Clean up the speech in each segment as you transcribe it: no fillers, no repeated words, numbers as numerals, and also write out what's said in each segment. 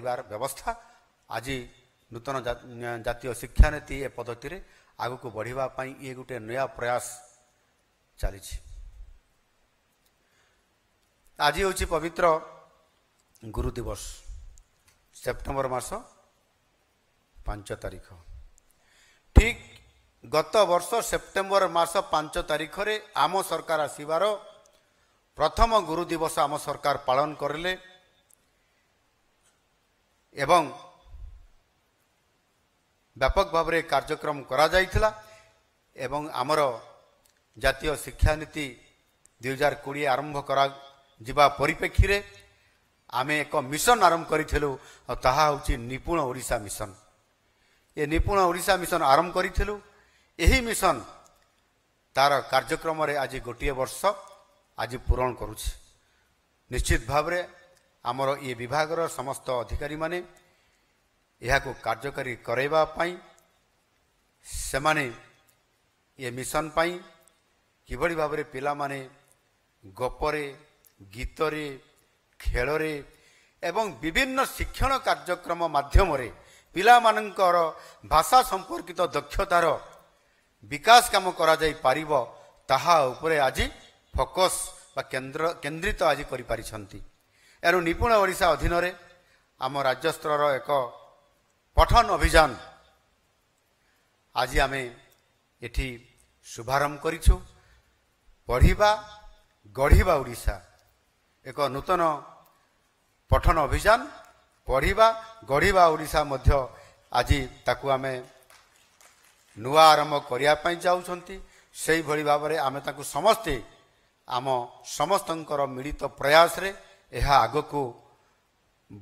ବ୍ୟବସ୍ଥା ଆଜି ନୂତନ ଜାତୀୟ ଶିକ୍ଷାନୀତି ଏ ପଦ୍ଧତିରେ ଆଗକୁ ବଢ଼ିବା ପାଇଁ ଇଏ ଗୋଟିଏ ନୂଆ ପ୍ରୟାସ ଚାଲିଛି। ଆଜି ହେଉଛି ପବିତ୍ର ଗୁରୁ ଦିବସ, ସେପ୍ଟେମ୍ବର ମାସ 5 ତାରିଖ। ଠିକ୍ ଗତ ବର୍ଷ ସେପ୍ଟେମ୍ବର ମାସ 5 ତାରିଖରେ ଆମ ସରକାର ଆସିବାର ପ୍ରଥମ ଗୁରୁ ଦିବସ ଆମ ସରକାର ପାଳନ କରିଲେ ଏବଂ ବ୍ୟାପକ ଭାବରେ କାର୍ଯ୍ୟକ୍ରମ କରାଯାଇଥିଲା ଏବଂ ଆମର ଜାତୀୟ ଶିକ୍ଷାନୀତି 2020 ଆରମ୍ଭ କରାଯିବା ପରିପ୍ରେକ୍ଷୀରେ ଆମେ ଏକ ମିଶନ ଆରମ୍ଭ କରିଥିଲୁ ଆଉ ତାହା ହେଉଛି ନିପୁଣ ଓଡ଼ିଶା ମିଶନ। ଏ ନିପୁଣ ଓଡ଼ିଶା ମିଶନ ଆରମ୍ଭ କରିଥିଲୁ। ଏହି ମିଶନ ତାର କାର୍ଯ୍ୟକ୍ରମରେ ଆଜି ଗୋଟିଏ ବର୍ଷ ଆଜି ପୂରଣ କରୁଛି। ନିଶ୍ଚିତ ଭାବରେ ଆମର ଏ ବିଭାଗର ସମସ୍ତ ଅଧିକାରୀମାନେ ଏହାକୁ କାର୍ଯ୍ୟକାରୀ କରାଇବା ପାଇଁ ସେମାନେ ଏ ମିଶନ ପାଇଁ କିଭଳି ଭାବରେ ପିଲାମାନେ ଗପରେ, ଗୀତରେ, ଖେଳରେ ଏବଂ ବିଭିନ୍ନ ଶିକ୍ଷଣ କାର୍ଯ୍ୟକ୍ରମ ମାଧ୍ୟମରେ ପିଲାମାନଙ୍କର ଭାଷା ସମ୍ପର୍କିତ ଦକ୍ଷତାର ବିକାଶ କାମ କରାଯାଇପାରିବ ତାହା ଉପରେ ଆଜି ଫୋକସ୍ ବା କେନ୍ଦ୍ରିତ ଆଜି କରିପାରିଛନ୍ତି। ଏଣୁ ନିପୁଣ ଓଡ଼ିଶା ଅଧୀନରେ ଆମ ରାଜ୍ୟସ୍ତରର ଏକ ପଠନ ଅଭିଯାନ ଆଜି ଆମେ ଏଠି ଶୁଭାରମ୍ଭ କରିଛୁ। ପଢ଼ିବା ଗଢ଼ିବା ଓଡ଼ିଶା ଏକ ନୂତନ ପଠନ ଅଭିଯାନ, ପଢ଼ିବା ଗଢ଼ିବା ଓଡ଼ିଶା ମଧ୍ୟ ଆଜି ତାକୁ ଆମେ ନୂଆ ଆରମ୍ଭ କରିବା ପାଇଁ ଯାଉଛନ୍ତି। ସେହିଭଳି ଭାବରେ ଆମେ ତାକୁ ସମସ୍ତେ ଆମ ସମସ୍ତଙ୍କର ମିଳିତ ପ୍ରୟାସରେ ଏହା ଆଗକୁ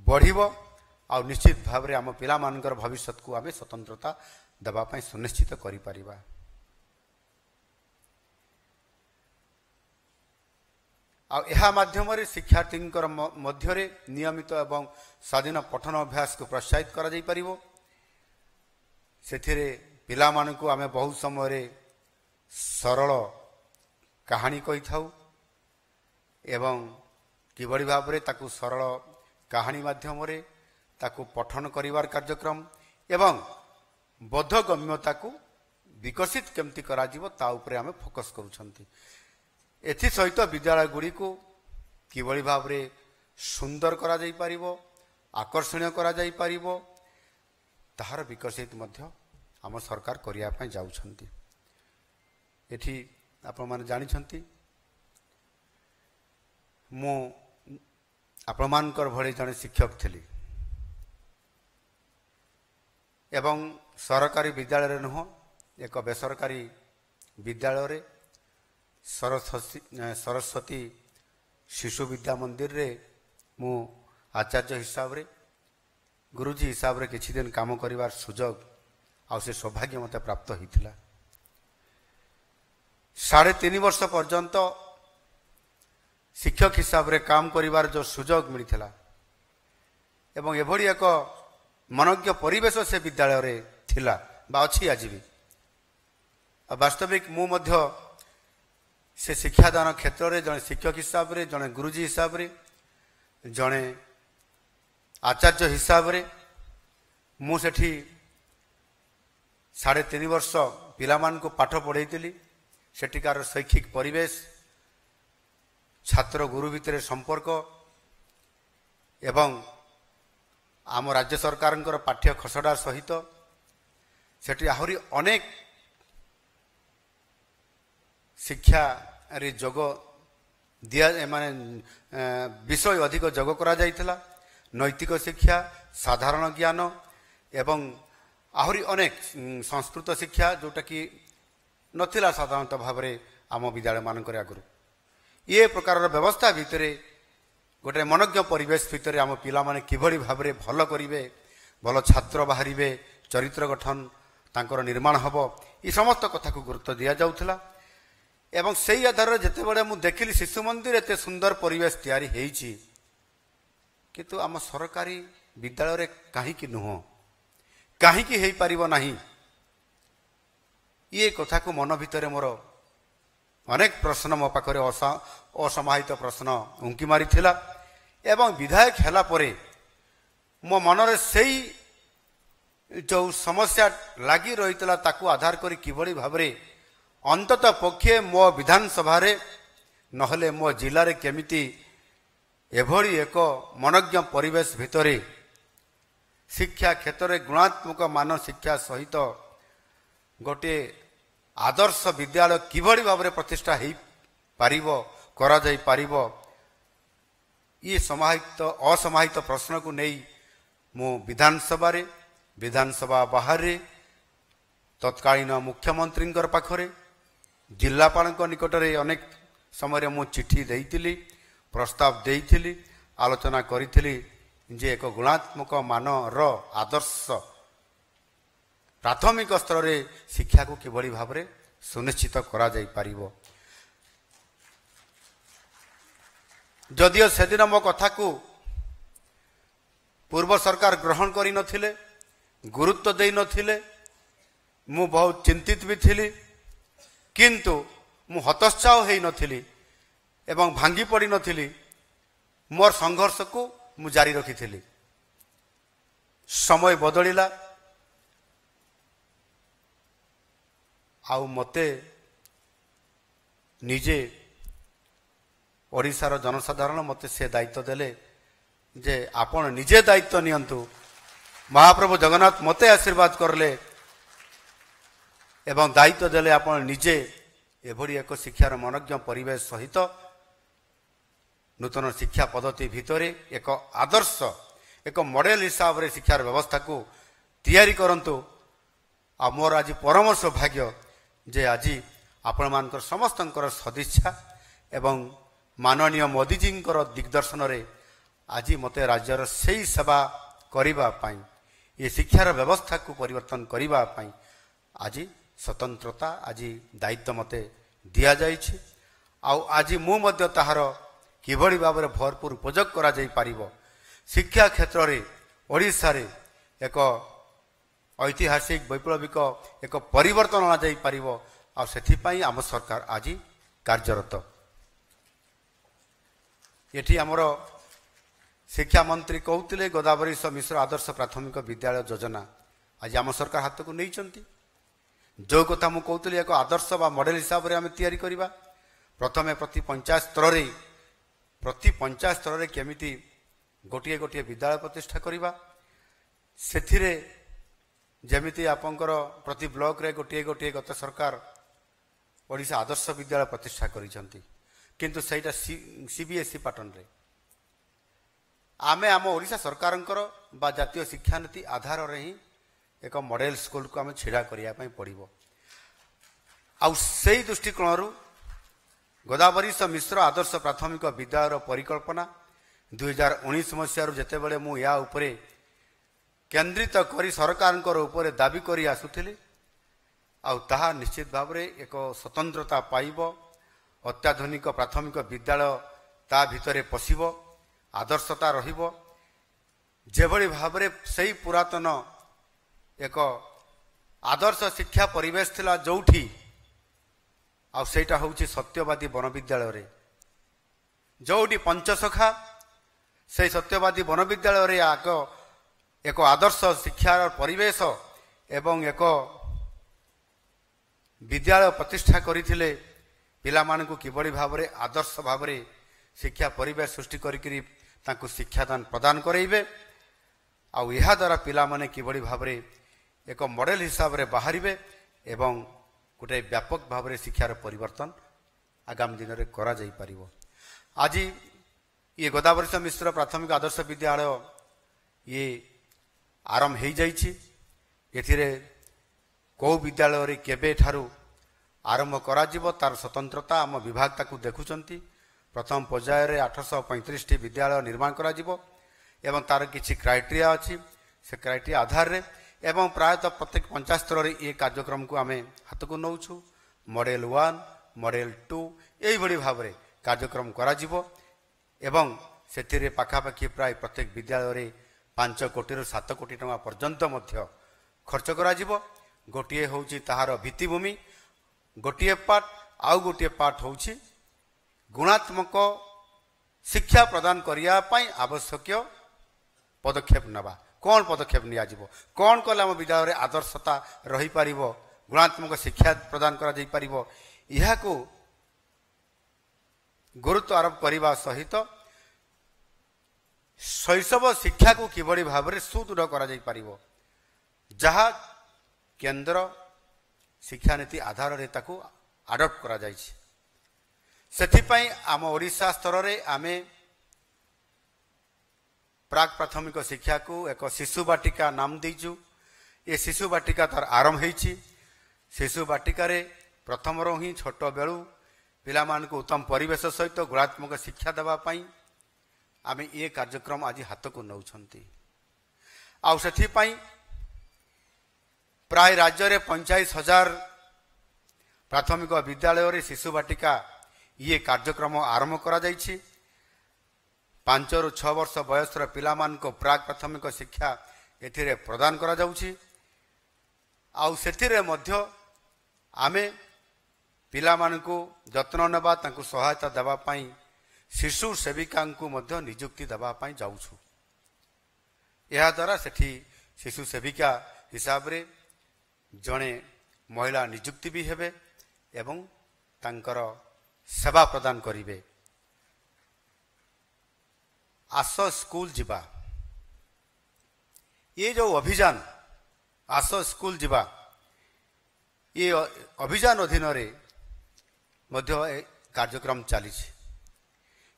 ବଢ଼ିବ ଆଉ ନିଶ୍ଚିତ ଭାବରେ ଆମ ପିଲାମାନଙ୍କର ଭବିଷ୍ୟତକୁ ଆମେ ସ୍ୱତନ୍ତ୍ରତା ଦେବା ପାଇଁ ସୁନିଶ୍ଚିତ କରିପାରିବା। ଆଉ ଏହା ମାଧ୍ୟମରେ ଶିକ୍ଷାର୍ଥୀଙ୍କର ମଧ୍ୟରେ ନିୟମିତ ଏବଂ ସ୍ୱାଧୀନ ପଠନ ଅଭ୍ୟାସକୁ ପ୍ରୋତ୍ସାହିତ କରାଯାଇପାରିବ। ସେଥିରେ ପିଲାମାନଙ୍କୁ ଆମେ ବହୁ ସମୟରେ ସରଳ କାହାଣୀ କହିଥାଉ ଏବଂ କିଭଳି ଭାବରେ ତାକୁ ସରଳ କାହାଣୀ ମାଧ୍ୟମରେ ତାକୁ ପଠନ କରିବାର କାର୍ଯ୍ୟକ୍ରମ ଏବଂ ବୋଧଗମ୍ୟତାକୁ ବିକଶିତ କେମିତି କରାଯିବ ତା ଉପରେ ଆମେ ଫୋକସ୍ କରୁଛନ୍ତି। ଏଥିସହିତ ବିଦ୍ୟାଳୟଗୁଡ଼ିକୁ କିଭଳି ଭାବରେ ସୁନ୍ଦର କରାଯାଇପାରିବ, ଆକର୍ଷଣୀୟ କରାଯାଇପାରିବ ତାହାର ବିକଶିତ ମଧ୍ୟ ଆମ ସରକାର କରିବା ପାଇଁ ଯାଉଛନ୍ତି। ଏଠି ଆପଣମାନେ ଜାଣିଛନ୍ତି ମୁଁ ଆପଣମାନଙ୍କର ଭଳି ଜଣେ ଶିକ୍ଷକ ଥିଲି ଏବଂ ସରକାରୀ ବିଦ୍ୟାଳୟରେ ନୁହଁ ଏକ ବେସରକାରୀ ବିଦ୍ୟାଳୟରେ ସରସ୍ୱତୀ ଶିଶୁ ବିଦ୍ୟା ମନ୍ଦିରରେ ମୁଁ ଆଚାର୍ଯ୍ୟ ହିସାବରେ ଗୁରୁଜୀ ହିସାବରେ କିଛି ଦିନ କାମ କରିବାର ସୁଯୋଗ ଆଉ ସେ ସୌଭାଗ୍ୟ ମୋତେ ପ୍ରାପ୍ତ ହୋଇଥିଲା। 3.5 ବର୍ଷ ପର୍ଯ୍ୟନ୍ତ ଶିକ୍ଷକ ହିସାବରେ କାମ କରିବାର ଯେଉଁ ସୁଯୋଗ ମିଳିଥିଲା ଏବଂ ଏଭଳି ଏକ ମନୋଜ୍ଞ ପରିବେଶ ସେ ବିଦ୍ୟାଳୟରେ ଥିଲା ବା ଅଛି ଆଜି ବି। ଆଉ ବାସ୍ତବିକ ମୁଁ ମଧ୍ୟ ସେ ଶିକ୍ଷାଦାନ କ୍ଷେତ୍ରରେ ଜଣେ ଶିକ୍ଷକ ହିସାବରେ, ଜଣେ ଗୁରୁଜୀ ହିସାବରେ, ଜଣେ ଆଚାର୍ଯ୍ୟ ହିସାବରେ ମୁଁ ସେଠି 3.5 ବର୍ଷ ପିଲାମାନଙ୍କୁ ପାଠ ପଢ଼େଇଥିଲି। ସେଠିକାର ଶୈକ୍ଷିକ ପରିବେଶ, ଛାତ୍ର ଗୁରୁ ଭିତରେ ସମ୍ପର୍କ ଏବଂ ଆମ ରାଜ୍ୟ ସରକାରଙ୍କର ପାଠ୍ୟ ଖସଡ଼ା ସହିତ ସେଠି ଆହୁରି ଅନେକ ଶିକ୍ଷାରେ ଯୋଗ ମାନେ ବିଷୟ ଅଧିକ ଯୋଗ କରାଯାଇଥିଲା। ନୈତିକ ଶିକ୍ଷା, ସାଧାରଣ ଜ୍ଞାନ ଏବଂ ଆହୁରି ଅନେକ ସଂସ୍କୃତ ଶିକ୍ଷା ଯେଉଁଟାକି ନଥିଲା ସାଧାରଣତଃ ଭାବରେ ଆମ ବିଦ୍ୟାଳୟମାନଙ୍କରେ ଆଗରୁ। ଏ ପ୍ରକାରର ବ୍ୟବସ୍ଥା ଭିତରେ ଗୋଟିଏ ମନୋଜ୍ଞ ପରିବେଶ ଭିତରେ ଆମ ପିଲାମାନେ କିଭଳି ଭାବରେ ଭଲ କରିବେ, ଭଲ ଛାତ୍ର ବାହାରିବେ, ଚରିତ୍ର ଗଠନ ତାଙ୍କର ନିର୍ମାଣ ହେବ, ଏ ସମସ୍ତ କଥାକୁ ଗୁରୁତ୍ୱ ଦିଆଯାଉଥିଲା। ଏବଂ ସେଇ ଆଧାରରେ ଯେତେବେଳେ ମୁଁ ଦେଖିଲି ଶିଶୁ ମନ୍ଦିର ଏତେ ସୁନ୍ଦର ପରିବେଶ ତିଆରି ହେଇଛି କିନ୍ତୁ ଆମ ସରକାରୀ ବିଦ୍ୟାଳୟରେ କାହିଁକି ନୁହଁ, କାହିଁକି ହେଇପାରିବ ନାହିଁ, ଇଏ କଥାକୁ ମନ ଭିତରେ ମୋର ଅନେକ ପ୍ରଶ୍ନ ମୋ ପାଖରେ ଅସମାହିତ ପ୍ରଶ୍ନ ଉଙ୍କି ମାରିଥିଲା। ଏବଂ ବିଧାୟକ ହେଲା ପରେ ମୋ ମନରେ ସେଇ ଯେଉଁ ସମସ୍ୟା ଲାଗି ରହିଥିଲା ତାକୁ ଆଧାର କରି କିଭଳି ଭାବରେ ଅନ୍ତତଃ ପକ୍ଷେ ମୋ ବିଧାନସଭାରେ ନହେଲେ ମୋ ଜିଲ୍ଲାରେ କେମିତି ଏଭଳି ଏକ ମନୋଜ୍ଞ ପରିବେଶ ଭିତରେ ଶିକ୍ଷା କ୍ଷେତ୍ରରେ ଗୁଣାତ୍ମକ ମାନ ଶିକ୍ଷା ସହିତ ଗୋଟିଏ ଆଦର୍ଶ ବିଦ୍ୟାଳୟ କିଭଳି ଭାବରେ ପ୍ରତିଷ୍ଠା ହୋଇପାରିବ କରାଯାଇପାରିବ ଇଏ ଅସମାହିତ ପ୍ରଶ୍ନକୁ ନେଇ ମୁଁ ବିଧାନସଭା ବାହାରେ ତତ୍କାଳୀନ ମୁଖ୍ୟମନ୍ତ୍ରୀଙ୍କର ପାଖରେ ଜିଲ୍ଲାପାଳଙ୍କ ନିକଟରେ ଅନେକ ସମୟରେ ମୁଁ ଚିଠି ଦେଇଥିଲି, ପ୍ରସ୍ତାବ ଦେଇଥିଲି, ଆଲୋଚନା କରିଥିଲି ଯେ ଏକ ଗୁଣାତ୍ମକ ମାନର ଆଦର୍ଶ ପ୍ରାଥମିକ ସ୍ତରରେ ଶିକ୍ଷାକୁ କିଭଳି ଭାବରେ ସୁନିଶ୍ଚିତ କରାଯାଇପାରିବ। ଯଦିଓ ସେଦିନ ମୋ କଥାକୁ ପୂର୍ବ ସରକାର ଗ୍ରହଣ କରିନଥିଲେ, ଗୁରୁତ୍ୱ ଦେଇନଥିଲେ, ମୁଁ ବହୁତ ଚିନ୍ତିତ ବି ଥିଲି, କିନ୍ତୁ ମୁଁ ହତୋତ୍ସାହ ହୋଇନଥିଲି ଏବଂ ଭାଙ୍ଗି ପଡ଼ିନଥିଲି। ମୋର ସଂଘର୍ଷକୁ ମୁଁ ଜାରି ରଖିଥିଲି। ସମୟ ବଦଳିଲା ଆଉ ମୋତେ ନିଜେ ଓଡ଼ିଶାର ଜନସାଧାରଣ ମୋତେ ସେ ଦାୟିତ୍ୱ ଦେଲେ ଯେ ଆପଣ ନିଜେ ଦାୟିତ୍ୱ ନିଅନ୍ତୁ। ମହାପ୍ରଭୁ ଜଗନ୍ନାଥ ମୋତେ ଆଶୀର୍ବାଦ କରିଲେ ଏବଂ ଦାୟିତ୍ୱ ଦେଲେ ଆପଣ ନିଜେ ଏଭଳି ଏକ ଶିକ୍ଷାର ମନୋଜ୍ଞ ପରିବେଶ ସହିତ ନୂତନ ଶିକ୍ଷା ପଦ୍ଧତି ଭିତରେ ଏକ ଆଦର୍ଶ ଏକ ମଡେଲ ହିସାବରେ ଶିକ୍ଷାର ବ୍ୟବସ୍ଥାକୁ ତିଆରି କରନ୍ତୁ। ଆଉ ମୋର ଆଜି ପରମ ସୌଭାଗ୍ୟ ଯେ ଆଜି ଆପଣମାନଙ୍କର ସମସ୍ତଙ୍କର ସଦିଚ୍ଛା ଏବଂ ମାନନୀୟ ମୋଦିଜୀଙ୍କର ଦିଗ୍ଦର୍ଶନରେ ଆଜି ମୋତେ ରାଜ୍ୟର ସେଇ ସେବା କରିବା ପାଇଁ ଏ ଶିକ୍ଷାର ବ୍ୟବସ୍ଥାକୁ ପରିବର୍ତ୍ତନ କରିବା ପାଇଁ ଆଜି ସ୍ୱତନ୍ତ୍ରତା ଆଜି ଦାୟିତ୍ୱ ମୋତେ ଦିଆଯାଇଛି। ଆଉ ଆଜି ମୁଁ ମଧ୍ୟ ତାହାର କିଭଳି ଭାବରେ ଭରପୁର ଉପଯୋଗ କରାଯାଇପାରିବ ଶିକ୍ଷା କ୍ଷେତ୍ରରେ ଓଡ଼ିଶାରେ ଏକ ଐତିହାସିକ ବୈପ୍ଳବିକ ଏକ ପରିବର୍ତ୍ତନ ଅଣାଯାଇପାରିବ। ଆଉ ସେଥିପାଇଁ ଆମ ସରକାର ଆଜି କାର୍ଯ୍ୟରତ। ଏଠି ଆମର ଶିକ୍ଷାମନ୍ତ୍ରୀ କହୁଥିଲେ ଗୋଦାବରୀଶ ମିଶ୍ର ଆଦର୍ଶ ପ୍ରାଥମିକ ବିଦ୍ୟାଳୟ ଯୋଜନା ଆଜି ଆମ ସରକାର ହାତକୁ ନେଇଛନ୍ତି। ଯେଉଁ କଥା ମୁଁ କହୁଥିଲି ଏକ ଆଦର୍ଶ ବା ମଡେଲ ହିସାବରେ ଆମେ ତିଆରି କରିବା। ପ୍ରଥମେ ପ୍ରତି ପଞ୍ଚାୟତ ସ୍ତରରେ କେମିତି ଗୋଟିଏ ଗୋଟିଏ ବିଦ୍ୟାଳୟ ପ୍ରତିଷ୍ଠା କରିବା। ସେଥିରେ ଯେମିତି ଆପଣଙ୍କର ପ୍ରତି ବ୍ଲକରେ ଗୋଟିଏ ଗୋଟିଏ ଗତ ସରକାର ଓଡ଼ିଶା ଆଦର୍ଶ ବିଦ୍ୟାଳୟ ପ୍ରତିଷ୍ଠା କରିଛନ୍ତି, କିନ୍ତୁ ସେଇଟା CBSE ପାଟର୍ଣ୍ଣରେ ଆମେ ଆମ ଓଡ଼ିଶା ସରକାରଙ୍କର ବା ଜାତୀୟ ଶିକ୍ଷାନୀତି ଆଧାରରେ ହିଁ ଏକ ମଡେଲ ସ୍କୁଲକୁ ଆମେ ଛିଡ଼ା କରିବା ପାଇଁ ପଡ଼ିବ। ଆଉ ସେଇ ଦୃଷ୍ଟିକୋଣରୁ ଗୋଦାବରୀଶ ମିଶ୍ର ଆଦର୍ଶ ପ୍ରାଥମିକ ବିଦ୍ୟାଳୟର ପରିକଳ୍ପନା 2019 ମସିହାରୁ ଯେତେବେଳେ ମୁଁ ଏହା ଉପରେ କେନ୍ଦ୍ରିତ କରି ସରକାରଙ୍କର ଉପରେ ଦାବି କରି ଆସୁଥିଲି, ଆଉ ତାହା ନିଶ୍ଚିତ ଭାବରେ ଏକ ସ୍ୱତନ୍ତ୍ରତା ପାଇବ। ଅତ୍ୟାଧୁନିକ ପ୍ରାଥମିକ ବିଦ୍ୟାଳୟ ତା ଭିତରେ ପଶିବ, ଆଦର୍ଶତା ରହିବ। ଯେଭଳି ଭାବରେ ସେଇ ପୁରାତନ ଏକ ଆଦର୍ଶ ଶିକ୍ଷା ପରିବେଶ ଥିଲା ଯେଉଁଠି, ଆଉ ସେଇଟା ହେଉଛି ସତ୍ୟବାଦୀ ବନବିଦ୍ୟାଳୟରେ ଯେଉଁଠି ପଞ୍ଚସଖା, ସେଇ ସତ୍ୟବାଦୀ ବନବିଦ୍ୟାଳୟରେ ଏକ ଆଦର୍ଶ ଶିକ୍ଷାର ପରିବେଶ ଏବଂ ଏକ ବିଦ୍ୟାଳୟ ପ୍ରତିଷ୍ଠା କରିଥିଲେ। ପିଲାମାନଙ୍କୁ କିଭଳି ଭାବରେ ଆଦର୍ଶ ଭାବରେ ଶିକ୍ଷା ପରିବେଶ ସୃଷ୍ଟି କରିକିରି ତାଙ୍କୁ ଶିକ୍ଷାଦାନ ପ୍ରଦାନ କରାଇବେ, ଆଉ ଏହାଦ୍ୱାରା ପିଲାମାନେ କିଭଳି ଭାବରେ ଏକ ମଡେଲ ହିସାବରେ ବାହାରିବେ ଏବଂ ଗୋଟିଏ ବ୍ୟାପକ ଭାବରେ ଶିକ୍ଷାର ପରିବର୍ତ୍ତନ ଆଗାମୀ ଦିନରେ କରାଯାଇପାରିବ। ଆଜି ଇଏ ଗୋଦାବରୀଶ ମିଶ୍ର ପ୍ରାଥମିକ ଆଦର୍ଶ ବିଦ୍ୟାଳୟ ଇଏ ଆରମ୍ଭ ହୋଇଯାଇଛି। ଏଥିରେ କେଉଁ ବିଦ୍ୟାଳୟରେ କେବେଠାରୁ ଆରମ୍ଭ କରାଯିବ ତାର ସ୍ୱତନ୍ତ୍ରତା ଆମ ବିଭାଗ ତାକୁ ଦେଖୁଛନ୍ତି। ପ୍ରଥମ ପର୍ଯ୍ୟାୟରେ 835ଟି ବିଦ୍ୟାଳୟ ନିର୍ମାଣ କରାଯିବ ଏବଂ ତାର କିଛି କ୍ରାଇଟେରିଆ ଅଛି। ସେ କ୍ରାଇଟେରିଆ ଆଧାରରେ ଏବଂ ପ୍ରାୟତଃ ପ୍ରତ୍ୟେକ ପଞ୍ଚାୟତ ସ୍ତରରେ ଏ କାର୍ଯ୍ୟକ୍ରମକୁ ଆମେ ହାତକୁ ନେଉଛୁ। ମଡେଲ 1, ମଡେଲ 2 ଏଇଭଳି ଭାବରେ କାର୍ଯ୍ୟକ୍ରମ କରାଯିବ ଏବଂ ସେଥିରେ ପାଖାପାଖି ପ୍ରାୟ ପ୍ରତ୍ୟେକ ବିଦ୍ୟାଳୟରେ 5 କୋଟିରୁ 7 କୋଟି ଟଙ୍କା ପର୍ଯ୍ୟନ୍ତ ମଧ୍ୟ ଖର୍ଚ୍ଚ କରାଯିବ। ଗୋଟିଏ ହେଉଛି ତାହାର ଭିତ୍ତିଭୂମି ଗୋଟିଏ ପାର୍ଟ, ଆଉ ଗୋଟିଏ ପାର୍ଟ ହେଉଛି ଗୁଣାତ୍ମକ ଶିକ୍ଷା ପ୍ରଦାନ କରିବା ପାଇଁ ଆବଶ୍ୟକୀୟ पदक्षेप नेबा कौन पदक्षेप निया जिवो कौन कले आम विद्यालय रे आदर्शता रही पारिबो गुणात्मक शिक्षा प्रदान करा जाई पारिबो इहा को गुरुत्व आरोप करने सहित शैशव शिक्षा को किभली भाव में सुदृढ़ करा जाई पारिबो जहा केंद्र शिक्षा नीति आधार रे ताकू अडॉप्ट करा जायछि सेथिपई आम ओडिशा स्तर रे आमे प्राक प्राथमिक शिक्षा को एक शिशु बाटिका नाम दीचु ये शिशु बाटिका तार आरंभ होईछि शिशु बाटिका रे प्रथम रो ही छोट बेलू पिला मान को उत्तम परिवेश सहित गुणात्मक शिक्षा देवा पई आमे ये कार्यक्रम आज हाथ को नौछंती आउ सेथिपई प्राय राज्य रे 45,000 प्राथमिक विद्यालय रे शिशु बाटिका ये कार्यक्रम आरंभ करा जायछि 5 ରୁ 6 वर्ष बयसर पिला मान को प्राक प्राथमिक शिक्षा एथिरे प्रदान करा जाउछि आउ सेथिरे मध्य आमे पिला मान को जत्न नेबा तांको सहायता देबा पई शिशु सेविका को मध्य नियुक्ति देबा पई जाउछु एहा द्वारा सेठी शिशु सेविका हिसाब रे जणे महिला नियुक्ति भी हेबे एवं तांकर सेवा प्रदान करिवे आस स्कूल जिबा ये जो अभियान आस स्कूल जिबा ये अभियान अधीन रे मध्य कार्यक्रम चली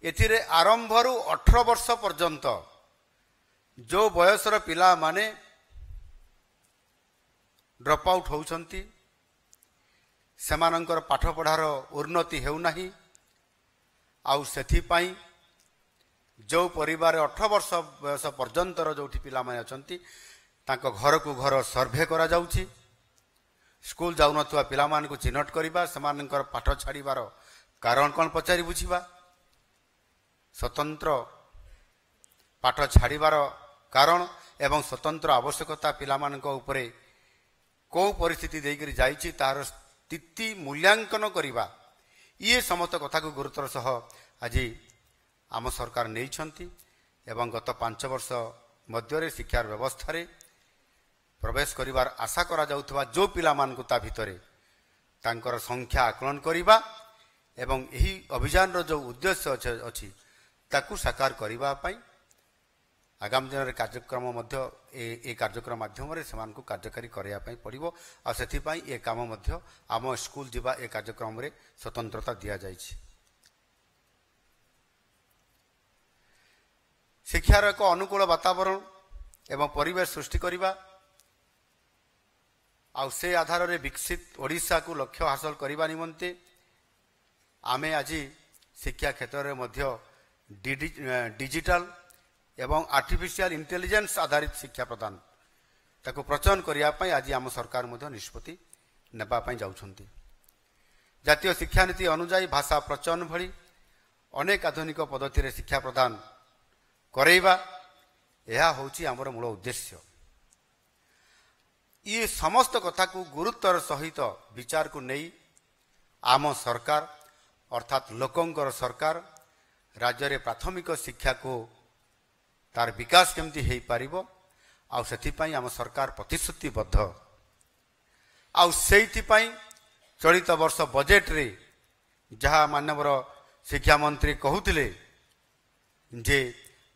एथिरे आरंभ रु 18 वर्ष पर्यंत जो बयसर पिला माने ड्रॉप आउट होउछंती सेमानंकर पाठ पढ़ार उन्नति हेउ नाही आउ सेथि पई जो परिवार 18 वर्ष बयस पर्यंतर जो पिला माने अछंती तांको घर को घर सर्वे करा जाउछि स्कूल जाउ नथुआ पिला मान को चिन्हट करिबा सेमानंकर पाठ छाड़ीबार कारण कोन पचारि बुझिबा स्वतंत्र पाठ छाड़ीबार कारण एवं स्वतंत्र आवश्यकता पिला मानक उपरे को परिस्थिति देकरी जाइछि तार स्थिति मूल्यांकन करिबा ये समस्त कथा को गुरुत्वर सह आज आम सरकार नहीं एवं गत 5 वर्ष मध्य शिक्षार व्यवस्था रे प्रवेश करिवार आशा करा जाउथबा जो पिला मान को ता भितरे तांकर संख्या आकलन करिबा एवं यही अभियान रो जो उद्देश्य अछि ताकू साकार करिबा पई आगामी दिन कार्यक्रम मध्य ए कार्यक्रम माध्यम रे समान को कार्यकारी करिया पई पड़िबो आ सेथि पई ए काम मध्य आम स्कूल जिबा ए कार्यक्रम रे स्वतंत्रता दिया जाइछि शिक्षार एक अनुकूल वातावरण एवं परिवेश सृष्टि करिबा आउ से आधार रे विकसित ओडिशा को लक्ष्य हासिल करिबा निमंते आमे आज शिक्षा क्षेत्र रे मध्य डिजिटल एवं आर्टिफिशियल इंटेलिजेंस आधारित शिक्षा प्रदान ताको प्रचलन करिया पई आज आम सरकार मध्य निष्पत्ति नेबा पई जाउछंती जातीय शिक्षा नीति अनुसार भाषा प्रचलन भली अनेक आधुनिक पद्धति रे शिक्षा प्रदान करेबा यह होची हमर मूल उद्देश्य ये समस्त कथा को गुरुत्वर सहित विचार को नहीं आम सरकार अर्थात लोकंकर सरकार राज्य रे प्राथमिक शिक्षा को तार विकास केमती हेई पारिबो आउ सेथि पई आम सरकार प्रतिश्रुतिबद्ध आउ सेथि पई चलित वर्ष बजेट रे जहा माननीय शिक्षा मंत्री कहूतिले जे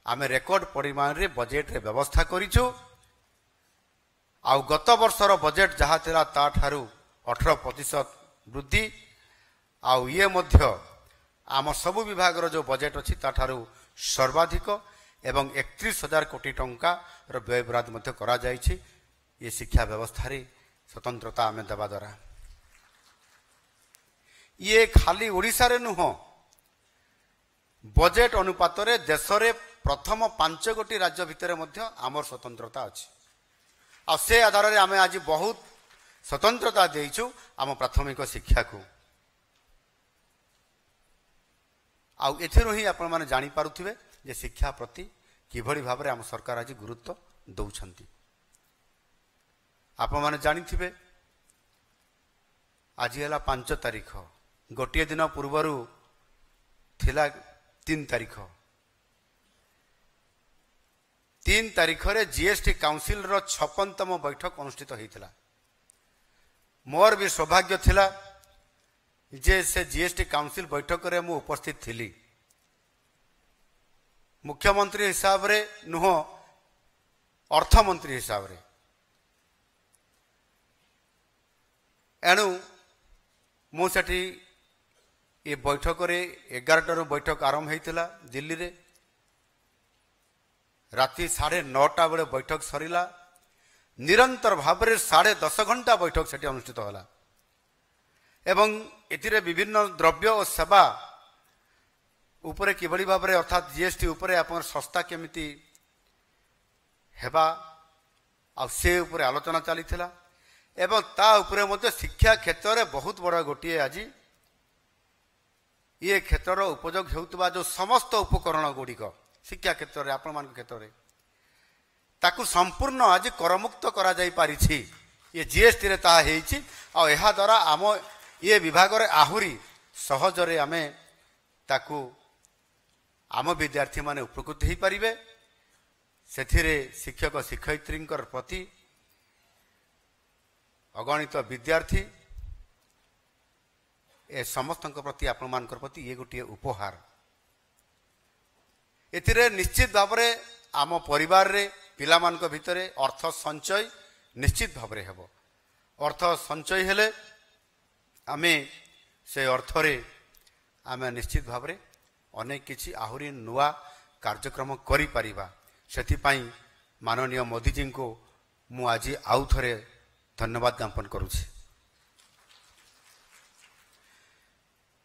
आमे रेकर्ड परिमाण रे बजेट रे व्यवस्था करिछु आउ गत वर्षर बजेट जहा थिला ता ठारू 18% वृद्धि आउ ये मध्य आम सबु विभाग रो जो बजेट अछि ता ठारू सर्वाधिक एवं 31,000 कोटी टंका रो व्यय बराद मध्य करा जायछि ये शिक्षा व्यवस्था रे स्वतंत्रता आमे देबा द्वारा ये खाली ओडिसा रे नुह बजेट अनुपात रे देश रे प्रथम 5 गोटी राज्य भितर मध्य आमर स्वतंत्रता अछि आ से आधार रे आमे आज बहुत स्वतंत्रता देइछु आम प्राथमिक शिक्षा को आउ एथिरो ही आपण माने जानि पारुथिबे जे शिक्षा प्रति किभली भाव रे आम सरकार आज गुरुत्व दउछंती आपण माने जानिथिबे आज हला 5 तारीख गोटे दिन पूर्वरु थिला 3 तारीख 3 ତାରିଖରେ जीएसटी काउंसिल रो 56तम बैठक अनुष्ठित होइथिला। मोर भी सौभाग्य थिला जे से जीएसटी काउंसिल बैठक रे मु उपस्थित थिली। मुख्यमंत्री हिसाब रे नुह अर्थमंत्री हिसाब रे। एणु मुझे ये बैठक रे 11 बैठक आरंभ होता दिल्ली रे। राति 9:30 बेले बैठक सरिला। निरंतर भाव में 10.5 घंटा बैठक से अनुष्ठित होला एवं एथिरे विभिन्न द्रव्य और सेवा उपरे किभली भाव में अर्थात जीएसटी उपरे अपन सस्ता केमिति हेबा आ से उपरे आलोचना चलीथिला एवं ता उपरे मध्य शिक्षा क्षेत्र में बहुत बड़ा गोटे आज ये क्षेत्र उपयोग होउतबा जो समस्त उपकरण गुड़िक शिक्षा क्षेत्र में आपण मान क्षेत्र में ताकू संपूर्ण आज करमुक्त करा जाई पारिछि। ये जीएसटी रे ता हेछि आ एहा द्वारा आम ये विभाग रे आहुरी सहजरे आमे ताकू आम विद्यार्थी माने उपकृत ही परिबे। सेथिरे शिक्षक शिक्षयित्री प्रति अगणित विद्यार्थी ए समस्त प्रति आपण मान प्रति ये गोटे उपहार। एथिरे निश्चित भाव में आम परिवार रे पिला मानक भितरे अर्थ संचय निश्चित भाव में हेबो। अर्थ संचय हेले आमे से अर्थ रे आमे निश्चित भाव में अनेक किछि आहुरी नुआ कार्यक्रम करि परिबा। सेथिपाई माननीय मोदी जी को मु आज आउ थरे धन्यवाद ज्ञापन करुछि।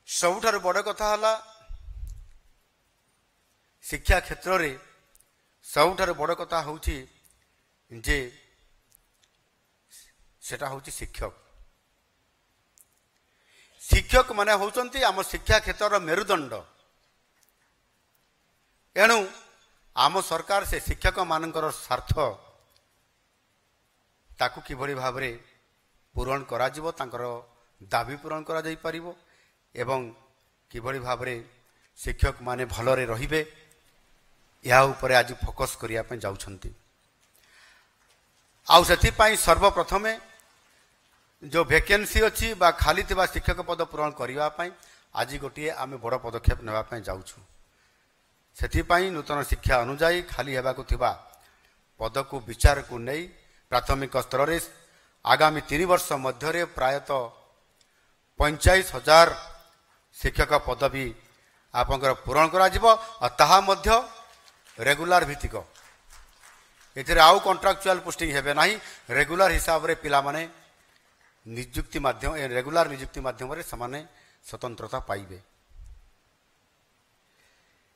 सबुठारु बड़ कथा हला शिक्षा क्षेत्र रे सबुठारु बड़ कथा होउछि जे सेटा होउछि शिक्षक। शिक्षक माने होउचंती आम शिक्षा क्षेत्र मेरुदंड। एणु आम सरकार से शिक्षक मानकर स्वार्थ ताकू किभली भाव में पूरण करा जिवो तांकर दाबी पूरण करा जाई परिबो एवं किभली भाव में शिक्षक माने भलरे रहिबे या उपरे आज फोकस करिया पे जाउछंती। आउ सेथिपाई सर्वप्रथमे जो वैकेंसी अच्छी बा खाली थिबा शिक्षक पद पूरण करिवा पई आज गोटे आमे बड़ पदक्षेप नेबा पई जाउछु। सेथिपाई नूतन शिक्षा अनुଯାयी खाली हेबाकु थिबा पद को विचार को नहीं प्राथमिक स्तर रे आगामी 3 वर्ष मध्य प्रायतः 45,000 शिक्षक पदवी आपंकर पूरण करा जिवो और ताहा मध्य रेगुलर भित्तिक। एथिरे आउ कॉन्ट्रैक्चुअल पोस्टिंग हेबे नाही। रेगुलर हिसाब रे पिला माने नियुक्ति माध्यम रेगुलर नियुक्ति माध्यम रे समाने स्वतंत्रता पाइबे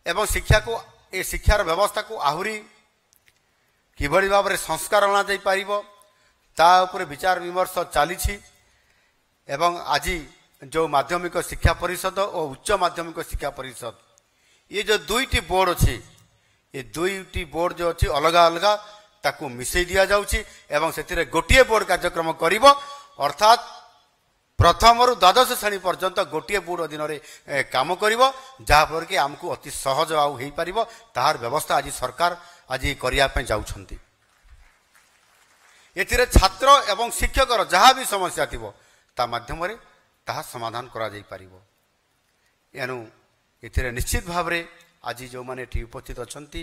एवं शिक्षा को ए शिक्षार व्यवस्था को आहुरी किभली भाव में संस्कार अणा जाई पारिबो ता उपरे विचार विमर्श चली। एवं आज जो माध्यमिक शिक्षा परिषद और उच्च माध्यमिक शिक्षा परिषद ये जो दुईटी बोर्ड अच्छी ये दुईटी बोर्ड जो अच्छी अलग अलग ताकू मिसई दिया जाउची एवं सेतिरे गोटिए बोर्ड कार्यक्रम करिवो अर्थात प्रथम रु द्वादश श्रेणी पर्यंत गोटिए बोर्ड अधीन काम करिवो जहाँफल कि आमको अति सहज आउ हो पारिबो ताहार व्यवस्था आज सरकार आज करिया पे जाउछंती। एथिरे छात्र एवं शिक्षकर जहाँ भी समस्या थिबो ता माध्यम रे ताहा समाधान करा जाई पारिबो। एनु एथिरे निश्चित भाव रे आज जो माने एठी उपस्थित अछंती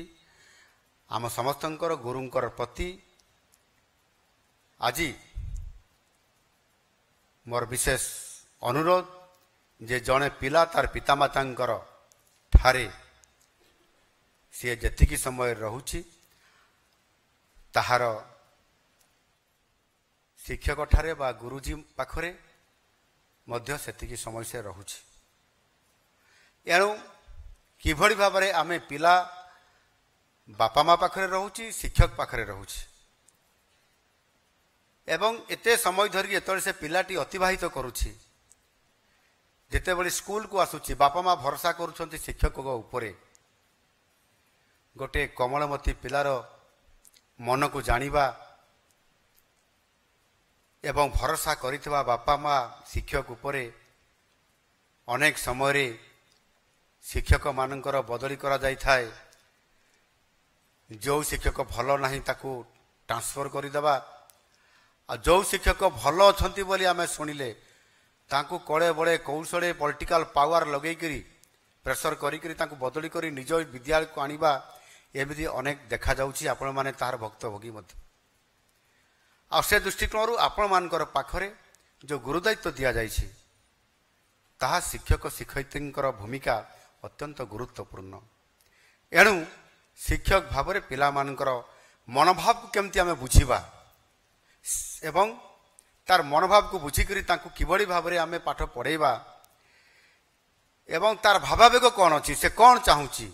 आम समस्तंकर गुरुंकर प्रति आज मोर विशेष अनुरोध जे जड़े पिला तार पितामातांकर ठारे सी जेतिकी समय रहुछि ताहार शिक्षक ठारे बा गुरुजी पाखरे मध्य सेतिकी समय से रहुछि। एणु किभली भाव में आमे पिला बापा माँ पाखरे रहुछि शिक्षक पाखरे रहुछि एवं एते समय धरिक एत से पिलाटी अतिवाहित करुछि जेतेबेले स्कूल को आसुछि बापा माँ भरोसा करुछंती शिक्षक उपरे गोटे कमलमती पिलार मन को जानिबा एवं भरोसा करिथिबा बापा माँ शिक्षक उपरे अनेक समय शिक्षक मानकर बदली करा जाय थाए जो शिक्षक भल ना ताकू ट्रांसफर करदेवा आ जो शिक्षक भल अच्छा बोली आम शुणिले ताकू कड़े बड़े कौशले पॉलिटिकल पावर लगेकरी प्रेसर करी बदली कर निज विद्यालय को आनिबा एमती अनेक देखा जाउछि आपण माने तार भक्तभोगी आ से दृष्टिकोण आपण मानकर पाखरे जो गुरुदायित्व दि जाइछि ताहा शिक्षक शिक्षयित्री भूमिका अत्यंत गुरुत्वपूर्ण एणु शिक्षक भाव में पिला मानकर मनोभाव को केमती आम बुझीबा एवं तार मनोभाव को बुझिकरी तांको किभली भाव में आम पाठ पढ़ेबा एवं तार भावावेग कौन अच्छी से कौन चाहूँगी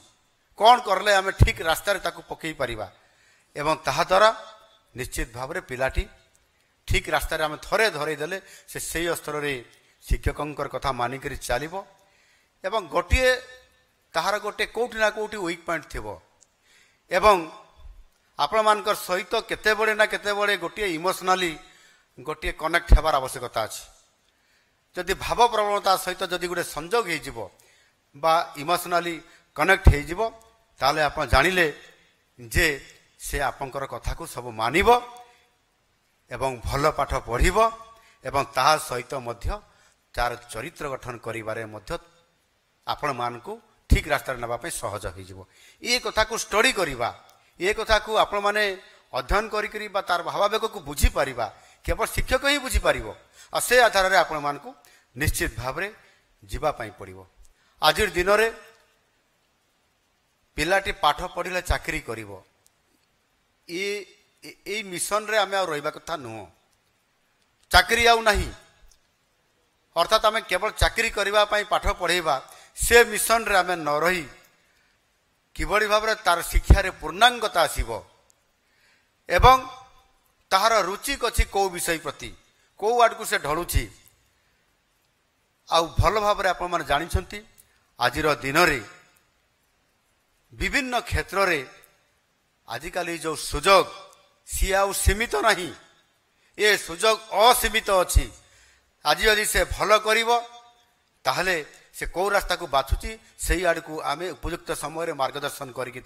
कौन करले आम ठीक रास्ता ताकू पकई पारिबा एवं ताहा द्वारा निश्चित भाव में पिलाटी ठीक रास्ता आम थरे धरईदेले से सही स्तर में शिक्षकों कथा मानिक चलो एवं गोटे ताहार गोटे कौटी ना कौटी वीक पॉइंट थी एवं आपण मानकर सहित केते बड़े ना केते बड़े गोटे इमोशनाली गोटे कनेक्ट होबार आवश्यकता अच्छी जदि भाव प्रवणता सहित जदि गोटे संजोग हो इमोशनाली कनेक्ट हो ताले आप जानिले जे से आपंकर कथा को सब मानिब एवं भल पाठ पढ़िब एवं ताहा सहित मध्य तार चरित्र गठन करिबारे मध्य आपण मानकु ठीक रास्ता नापी सहज हो ये कथा को स्टडी करवा ये कथा को आपण माने अध्ययन करी तार भावावेग को बुझी पारिबा केवल शिक्षक ही बुझी पारिबो आ से आधार में आपण मानकु निश्चित भाव में जीवाई पड़ो आज दिन में पिलाटी पाठ पढ़ले चाकरी करिवो ये मिशन रे आम रहा कथा नुह चाकरी आउ नहीं अर्थात आम केवल चाकरी करने पाठ पढ़ेबा से मिशन रे आम न रही किभली भाव में तार शिक्षा रे पूर्णांगता आसीबो एवं ताहार रुचि कछि कौ विषय प्रति कौ आड़ को से ढलुछि आउ भल भाव में आपण माने जानिछंती आजिर दिन रे विभिन्न क्षेत्र रे आजिकाली जो सुजोग सी आउ सीमित नहीं ये सुजोग असीमित अच्छी आज यदि से भल करिवो ताहले से कौ रास्ता को बाछुची सही आड़ को आम उपयुक्त समय मार्गदर्शन करके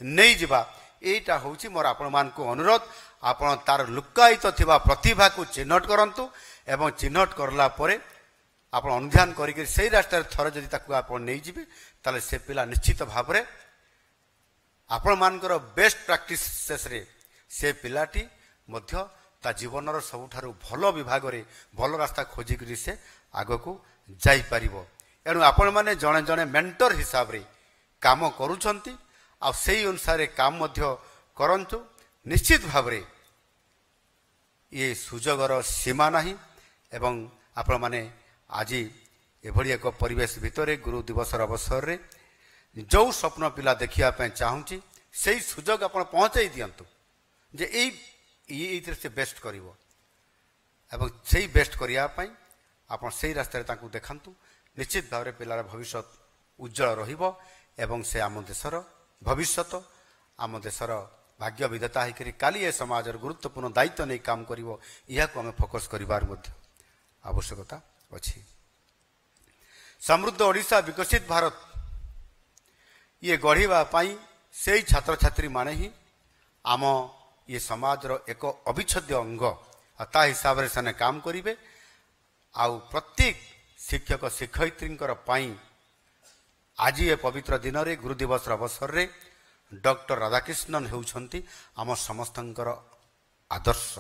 नहीं जावा यहीटा हूँ मोर आपण मान को अनुरोध आपण तार लुकायित थिबा प्रतिभा को चिन्हट करंतु एवं चिन्हट करला परे आपण अनुध्यान करके सही रास्ता थरे जदि ताकू आपण नहीं जिबे ताले से पिला निश्चित भाव में आपण मानकर बेस्ट प्रैक्टिस रे से पिलाटी मध्य ता जीवनर सबुठारु भल विभाग रे भल रास्ता खोजिक से आग को जाई परिबो एणु आपण माने जणे जणे मेंटर हिसाब रे काम करूछंती आ सेही अनुसार काम मध्य करंतु निश्चित भाव रे ये सुजोगर सीमा नहीं एवं आपण माने आज एभली एक परिवेश भितर गुरु दिवसर अवसर रे जो स्वप्न पिला देखा चाहूँगी से सुजोग आप पहुँचाई दिंतु जे ये से बेस्ट कर बेस्ट करने आप से रास्तार देखु निश्चित भाव में पिलार भविष्य उज्जवल रहिबो एवं से आम देशर भविष्य आम देशर भाग्य विधाता होकर काली ए समाज गुरुत्वपूर्ण दायित्व नहीं काम करिवो यह आम फोकस करिवार मध्य आवश्यकता अच्छी समृद्ध ओडिशा विकसित भारत ये गढ़ा से छात्र छात्री माने ही आम ये समाज एक अविच्छेद्य अंग ता हिसाब से काम करेंगे आउ प्रत्येक शिक्षक शिक्षयित्री आज ये पवित्र दिन में गुरु दिवस अवसर में डॉक्टर राधाकृष्णन होउछंती आम समस्तंकर आदर्श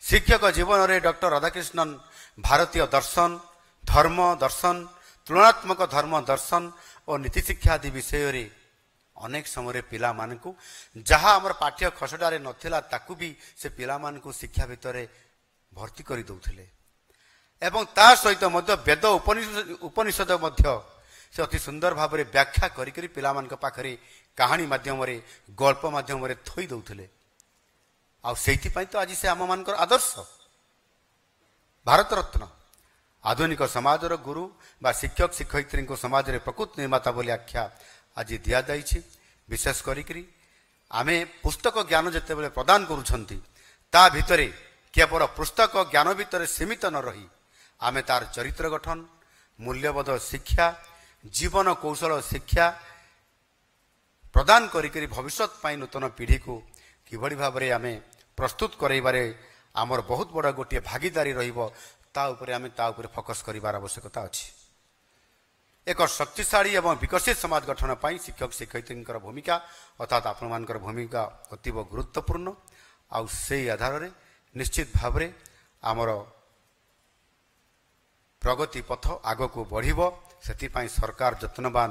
शिक्षक जीवन में डॉक्टर राधाकृष्णन भारतीय दर्शन धर्म दर्शन तुलनात्मक धर्म दर्शन और नीति शिक्षा आदि विषय रे अनेक समय पिला मानकु जहाँ आमर पाठ्य खसड़ारे नथिला ताकु भी से पिला मानकु शिक्षा भितर भर्ती कर दउथिले एवं ता सहित मध्य वेद उपनिषद मध्य से अति सुंदर भाव में व्याख्या करी पिला मानक पाखरे कहानी माध्यम रे गल्प माध्यम रे थई दउथिले आ सेति पई तो आज से आम मानकर आदर्श भारत रत्न आधुनिक समाजर गुरु बा शिक्षक शिक्षयित्री को समाज रे प्रकृत निर्माता बोली आख्या आज दि जाइछि विशेष करी आमे पुस्तक ज्ञान जिते बले प्रदान करूछंती ता भितरे केवल पुस्तक ज्ञान भितर सीमित न रही आमे तार चरित्र गठन मूल्यबोध शिक्षा जीवन कौशल शिक्षा ପ୍ରଦାନ କରିକରି ଭବିଷ୍ୟତ ପାଇଁ ନୂତନ ପିଢ଼ିକୁ କିଭଳି ଭାବରେ ଆମେ ପ୍ରସ୍ତୁତ କରାଇବାରେ ଆମର ବହୁତ ବଡ଼ ଗୋଟିଏ ଭାଗିଦାରୀ ରହିବ, ତା ଉପରେ ଫୋକସ୍ କରିବାର ଆବଶ୍ୟକତା ଅଛି। ଏକ ଶକ୍ତିଶାଳୀ ଏବଂ ବିକଶିତ ସମାଜ ଗଠନ ପାଇଁ ଶିକ୍ଷକ ଶିକ୍ଷୟିତ୍ରୀଙ୍କର ଭୂମିକା ଅର୍ଥାତ୍ ଆପଣମାନଙ୍କର ଭୂମିକା ଅତୀବ ଗୁରୁତ୍ୱପୂର୍ଣ୍ଣ। ଆଉ ସେହି ଆଧାରରେ ନିଶ୍ଚିତ ଭାବରେ ଆମର ପ୍ରଗତି ପଥ ଆଗକୁ ବଢ଼ିବ। ସେଥିପାଇଁ ସରକାର ଯତ୍ନବାନ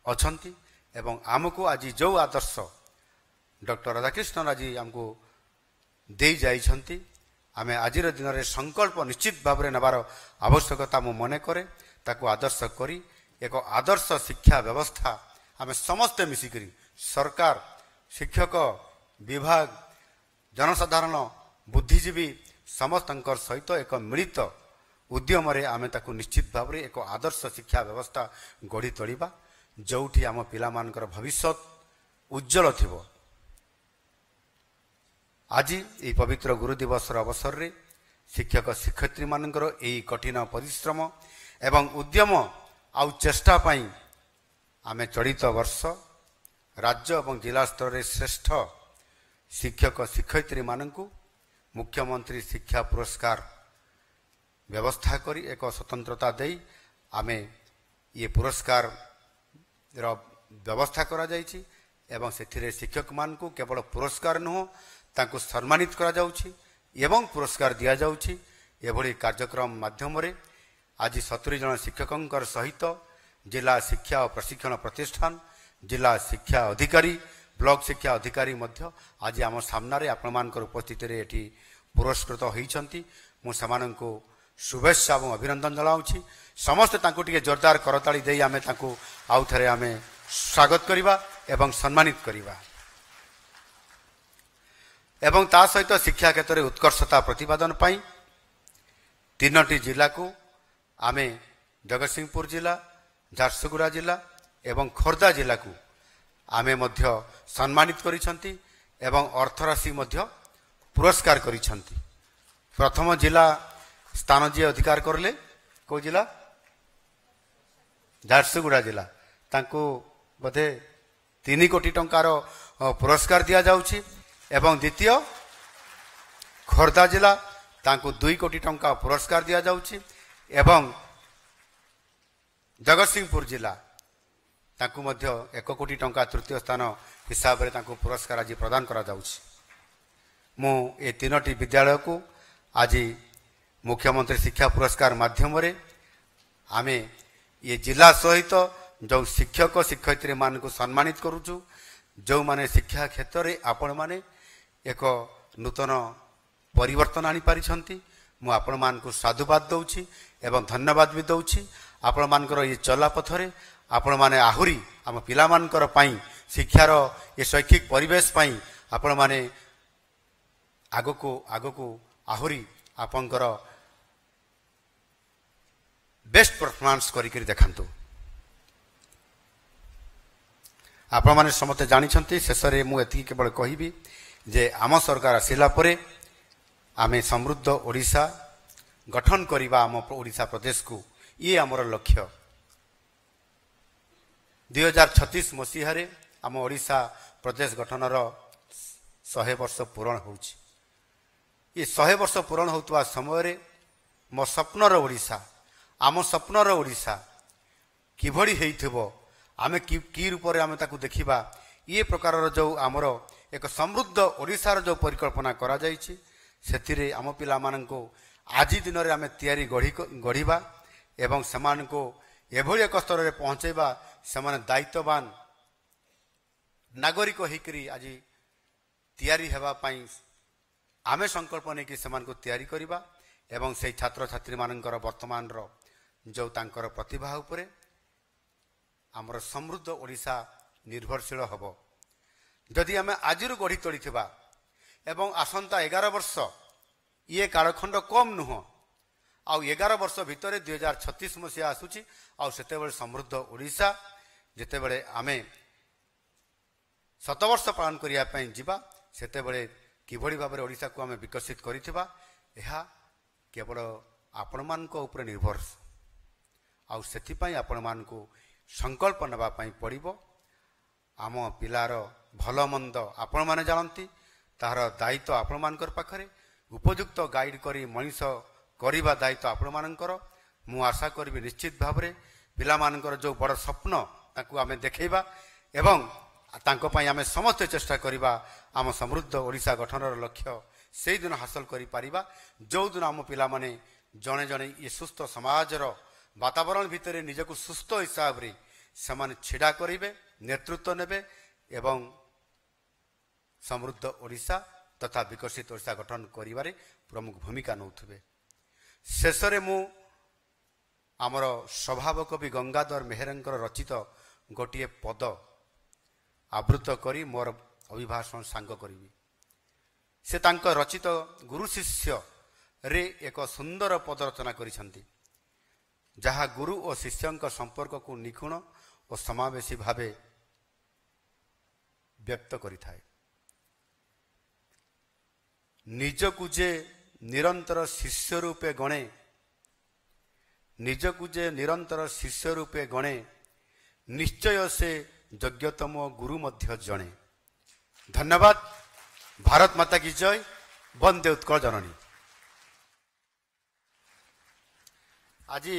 ଅଛନ୍ତି ଏବଂ ଆମକୁ ଆଜି ଯେଉଁ ଆଦର୍ଶ ଡକ୍ଟର ରାଧାକ୍ରିଷ୍ଣନ ଆଜି ଆମକୁ ଦେଇ ଯାଇଛନ୍ତି, ଆମେ ଆଜିର ଦିନରେ ସଂକଳ୍ପ ନିଶ୍ଚିତ ଭାବରେ ନେବାର ଆବଶ୍ୟକତା ମୁଁ ମନେ କରେ। ତାକୁ ଆଦର୍ଶ କରି ଏକ ଆଦର୍ଶ ଶିକ୍ଷା ବ୍ୟବସ୍ଥା ଆମେ ସମସ୍ତେ ମିଶିକରି ସରକାର, ଶିକ୍ଷକ ବିଭାଗ, ଜନସାଧାରଣ, ବୁଦ୍ଧିଜୀବୀ ସମସ୍ତଙ୍କର ସହିତ ଏକ ମିଳିତ ଉଦ୍ୟମରେ ଆମେ ତାକୁ ନିଶ୍ଚିତ ଭାବରେ ଏକ ଆଦର୍ଶ ଶିକ୍ଷା ବ୍ୟବସ୍ଥା ଗଢ଼ି ତୋଳିବା, ଯେଉଁଠି ଆମ ପିଲାମାନଙ୍କର ଭବିଷ୍ୟତ ଉଜ୍ଜଳ ଥିବ। ଆଜି ଏହି ପବିତ୍ର ଗୁରୁ ଦିବସର ଅବସରରେ ଶିକ୍ଷକ ଶିକ୍ଷୟିତ୍ରୀମାନଙ୍କର ଏହି କଠିନ ପରିଶ୍ରମ ଏବଂ ଉଦ୍ୟମ ଆଉ ଚେଷ୍ଟା ପାଇଁ ଆମେ ଚଳିତ ବର୍ଷ ରାଜ୍ୟ ଏବଂ ଜିଲ୍ଲା ସ୍ତରରେ ଶ୍ରେଷ୍ଠ ଶିକ୍ଷକ ଶିକ୍ଷୟିତ୍ରୀମାନଙ୍କୁ ମୁଖ୍ୟମନ୍ତ୍ରୀ ଶିକ୍ଷା ପୁରସ୍କାର ବ୍ୟବସ୍ଥା କରି ଏକ ସ୍ୱତନ୍ତ୍ରତା ଦେଇ ଆମେ ଇଏ ପୁରସ୍କାରର ବ୍ୟବସ୍ଥା କରାଯାଇଛି ଏବଂ ସେଥିରେ ଶିକ୍ଷକମାନଙ୍କୁ କେବଳ ପୁରସ୍କାର ନୁହଁ, ତାଙ୍କୁ ସମ୍ମାନିତ କରାଯାଉଛି ଏବଂ ପୁରସ୍କାର ଦିଆଯାଉଛି। ଏଭଳି କାର୍ଯ୍ୟକ୍ରମ ମାଧ୍ୟମରେ ଆଜି 70 ଜଣ ଶିକ୍ଷକଙ୍କର ସହିତ ଜିଲ୍ଲା ଶିକ୍ଷା ଓ ପ୍ରଶିକ୍ଷଣ ପ୍ରତିଷ୍ଠାନ, ଜିଲ୍ଲା ଶିକ୍ଷା ଅଧିକାରୀ, ବ୍ଲକ ଶିକ୍ଷା ଅଧିକାରୀ ମଧ୍ୟ ଆଜି ଆମ ସାମ୍ନାରେ ଆପଣମାନଙ୍କର ଉପସ୍ଥିତିରେ ଏଠି ପୁରସ୍କୃତ ହୋଇଛନ୍ତି। ମୁଁ ସେମାନଙ୍କୁ शुभेच्छा और अभिनंदन जनाऊँगी। समस्ते तांको टिके जोरदार करताली देई आमे तांको आउ थरे आमे स्वागत करिबा एवं सम्मानित करिबा एवं ता सहित शिक्षा क्षेत्र में उत्कर्षता प्रतिपादन पाई तीनोटी जिला को आमे जगतसिंहपुर जिला, झारसुगुड़ा जिला एवं खोर्धा जिला को आमे मध्य सम्मानित करिसंती एवं अर्थराशि मध्य पुरस्कार करिसंती। प्रथम जिला स्थान जी अधिकार करले को जिला झारसुगुड़ा जिला, तांको बोधे 3 कोटी टंकार पुरस्कार दिया जाउछि एवं द्वितीय खोर्धा जिला तांको 2 कोटी टंका पुरस्कार दिया जाउछि एवं जगतसिंहपुर जिला तांको मध्य 1 कोटी टंका तृतीय स्थान हिसाब रे तांको पुरस्कार आज प्रदान करा जाउछि। मु ए तीनोटी विद्यालय को आज मुख्यमंत्री शिक्षा पुरस्कार माध्यम रे आमे ये जिला सहित जो शिक्षक शिक्षयित्री मान को सम्मानित करूछु, जो माने शिक्षा क्षेत्र में आपण माने एक नूतन परिवर्तन आनी पारिछंती। मु आपण मान को साधुवाद दउछि एवं धन्यवाद भी दउछि। आपण मानकर ये चला पथरे आपण माने आहुरी आम पिला मानकर पई शिक्षार ये शैक्षिक परिवेश पई आपण माने आगको आगको आहुरी आपनकर बेस्ट परफॉर्मेंस करी देखंतु। आपण माने समते जानिछंती शेष रे मु एति केवल कहिबी जे आम सरकार आसिला परे आमे समृद्ध ओडिशा गठन करिबा आम ओडिशा प्रदेश को ये आमर लक्ष्य। 2036 मसीह रे आम ओडिशा प्रदेश गठनर 100 वर्ष पूरण होउछि। ये 100 वर्ष पूरण होतवा समय रे मो स्वप्नर ओडिशा आम स्वप्नर ओडिशा किभଳି हेइथिबो आमे की रूप रे आमे ताकू देखिबा, ये प्रकार जो आमर एक समृद्ध ओडिशार जो परिकल्पना करा जायछि सेथिरे आम पिला माननको आज दिन रे आमे तयारी गढ़िबा एवं समानको एभଳି एक स्तर रे पहुंचेबा समान दायित्ववान नागरिक होइकरी आज तयारी हेबा पई आमे संकल्प नै कि समान को तयारी करिबा एवं से छात्र छात्री मानकर वर्तमान रो जो तांकर प्रतिभा उपरे आमर समृद्ध ओडिशा निर्भरशील हबो। जदि आमे आजिरु गढ़ी तोड़ी थिबा एवं आसंता 11 वर्ष ये कालखंड कम नुह आउ 11 वर्ष भितर 2036 मसीहा आसुची आउ सेतेबेले समृद्ध ओडिशा जेतेबेले आमे 7 वर्ष पालन करिया पई जिबा सेतेबेले किभଳି भाबरे ओडिशा को आमे विकसित करिथिबा एहा केवल आपण मानको ऊपर निर्भर आउ सेथि पई आपण मानको संकल्प नबा पई पड़िबो। ଆମ ପିଲାର ଭଲ ମନ୍ଦ ଆପଣମାନେ ଜାଣନ୍ତି, ତାହାର ଦାୟିତ୍ୱ ଆପଣମାନଙ୍କର ପାଖରେ। ଉପଯୁକ୍ତ ଗାଇଡ଼ କରି ମଣିଷ କରିବା ଦାୟିତ୍ୱ ଆପଣମାନଙ୍କର। ମୁଁ ଆଶା କରିବି ନିଶ୍ଚିତ ଭାବରେ ପିଲାମାନଙ୍କର ଯେଉଁ ବଡ଼ ସ୍ୱପ୍ନ ତାକୁ ଆମେ ଦେଖେଇବା ଏବଂ ତାଙ୍କ ପାଇଁ ଆମେ ସମସ୍ତେ ଚେଷ୍ଟା କରିବା ଆମ ସମୃଦ୍ଧ ଓଡ଼ିଶା ଗଠନର ଲକ୍ଷ୍ୟ ସେଇଦିନ ହାସଲ କରିପାରିବା ଯେଉଁଦିନ ଆମ ପିଲାମାନେ ଜଣେ ଜଣେ ଏ ସୁସ୍ଥ ସମାଜର ବାତାବରଣ ଭିତରେ ନିଜକୁ ସୁସ୍ଥ ହିସାବରେ ସେମାନେ ଛିଡ଼ା କରିବେ, ନେତୃତ୍ୱ ନେବେ ଏବଂ ସମୃଦ୍ଧ ଓଡ଼ିଶା ତଥା ବିକଶିତ ଓଡ଼ିଶା ଗଠନ କରିବାରେ ପ୍ରମୁଖ ଭୂମିକା ନେଉଥିବେ। ଶେଷରେ ମୁଁ ଆମର ସ୍ୱଭାବ କବି ଗଙ୍ଗାଧର ମେହେରଙ୍କର ରଚିତ ଗୋଟିଏ ପଦ ଆବୃତ୍ତ କରି ମୋର ଅଭିଭାଷଣ ସାଙ୍ଗ କରିବି। ସେ ତାଙ୍କ ରଚିତ ଗୁରୁ ଶିଷ୍ୟରେ ଏକ ସୁନ୍ଦର ପଦ ରଚନା କରିଛନ୍ତି, ଯାହା ଗୁରୁ ଓ ଶିଷ୍ୟଙ୍କ ସମ୍ପର୍କକୁ ନିଖୁଣ ଓ ସମାବେଶୀ ଭାବେ ବ୍ୟକ୍ତ କରିଥାଏ। ନିଜକୁ ଯେ ନିରନ୍ତର ଶିଷ୍ୟ ରୂପେ ଗଣେ, ନିଜକୁ ଯେ ନିରନ୍ତର ଶିଷ୍ୟ ରୂପେ ଗଣେ, ନିଶ୍ଚୟ ସେ ଯୋଗ୍ୟତମ ଗୁରୁ ମଧ୍ୟ ଜଣେ। ଧନ୍ୟବାଦ। ଭାରତ ମାତା କି ଜୟ। ବନ୍ଦେ ଉତ୍କଳ ଜନନୀ। ଆଜି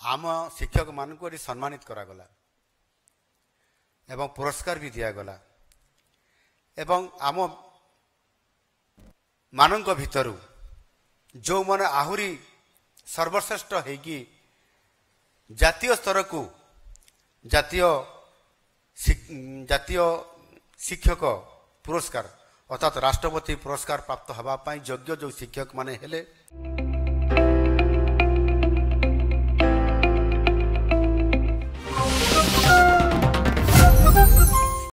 ଆମ ଶିକ୍ଷକମାନଙ୍କୁ ଏଠି ସମ୍ମାନିତ କରାଗଲା ଏବଂ ପୁରସ୍କାର ବି ଦିଆଗଲା ଏବଂ ଆମ ମାନଙ୍କ ଭିତରୁ ଯେଉଁମାନେ ଆହୁରି ସର୍ବଶ୍ରେଷ୍ଠ ହେଇକି ଜାତୀୟ ସ୍ତରକୁ ଜାତୀୟ ଶିକ୍ଷକ ପୁରସ୍କାର ଅର୍ଥାତ୍ ରାଷ୍ଟ୍ରପତି ପୁରସ୍କାର ପ୍ରାପ୍ତ ହେବା ପାଇଁ ଯୋଗ୍ୟ ଯେଉଁ ଶିକ୍ଷକମାନେ ହେଲେ